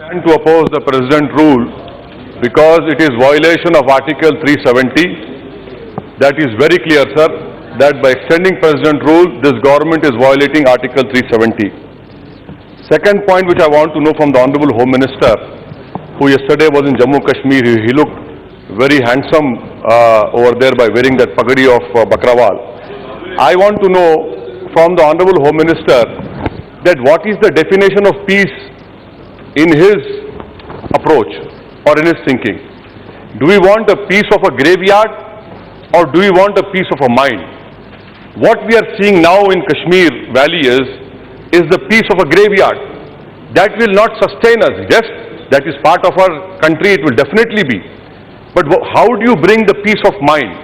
And to oppose the President rule because it is violation of Article 370. That is very clear, sir, that by extending President rule, this government is violating Article 370. Second point which I want to know from the Honorable Home Minister, who yesterday was in Jammu and Kashmir, he looked very handsome over there by wearing that pagadi of Bakrawal. I want to know from the Honorable Home Minister that what is the definition of peace in his approach or in his thinking. Do we want a piece of a graveyard or do we want a piece of a mind? What we are seeing now in Kashmir Valley is the piece of a graveyard. That will not sustain us. Yes, that is part of our country, it will definitely be. But how do you bring the peace of mind?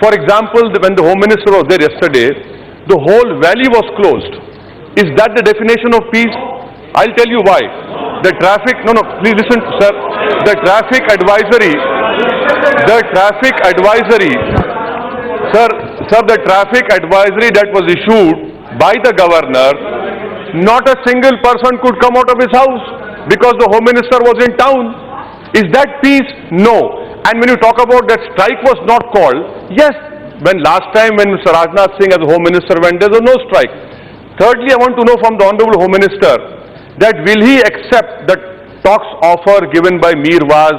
For example, when the Home Minister was there yesterday, the whole valley was closed. Is that the definition of peace? I'll tell you why. The traffic, please listen, sir. The traffic advisory, the traffic advisory that was issued by the governor, not a single person could come out of his house because the Home Minister was in town. Is that peace? No. And when you talk about that strike was not called, yes, when last time when Mr. Rajnath Singh as Home Minister went, there was no strike. Thirdly, I want to know from the Honorable Home Minister that will he accept the talks offer given by Mir Waz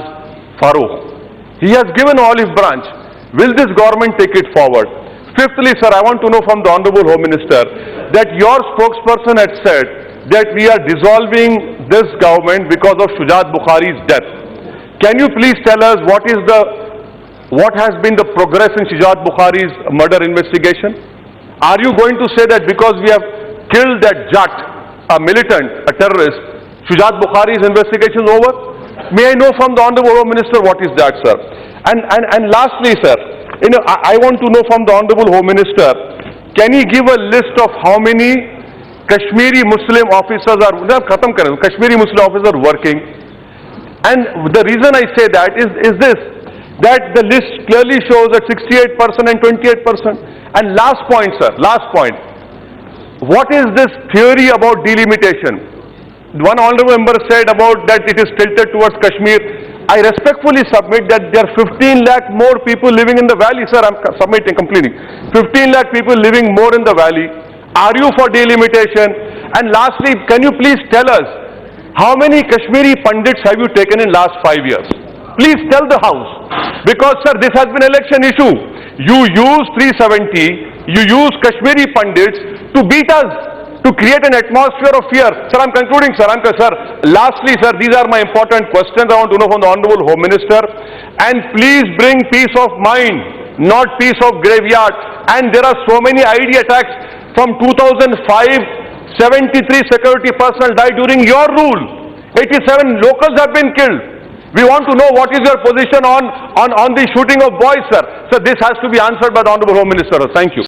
Farooq? He has given olive branch. Will this government take it forward? Fifthly, sir, I want to know from the Honorable Home Minister that your spokesperson had said that we are dissolving this government because of Shujat Bukhari's death. Can you please tell us what has been the progress in Shujat Bukhari's murder investigation? Are you going to say that because we have killed that Jat, a militant, a terrorist, Shujat Bukhari's investigation is over? May I know from the Honorable Home Minister what is that, sir? And lastly, sir, I want to know from the Honorable Home Minister, can he give a list of how many Kashmiri Muslim officers are working? And the reason I say that is this, that the list clearly shows that 68% and 28%. And last point, sir, last point. What is this theory about delimitation? One honorable member said about that it is tilted towards Kashmir. I respectfully submit that there are 15 lakh more people living in the valley, sir. I'm submitting completely. 15 lakh people living more in the valley. Are you for delimitation? And lastly, can you please tell us how many Kashmiri Pandits have you taken in last 5 years? Please tell the House. Because, sir, this has been election issue. You use 370, you use Kashmiri Pandits to beat us, to create an atmosphere of fear. Sir, I'm concluding, sir. Lastly, sir, these are my important questions I want to know from the Honorable Home Minister. And please bring peace of mind, not peace of graveyard. And there are so many ID attacks from 2005, 73 security personnel died during your rule. 87 locals have been killed. We want to know what is your position on the shooting of boys, sir. So this has to be answered by the Honorable Home Minister. Thank you.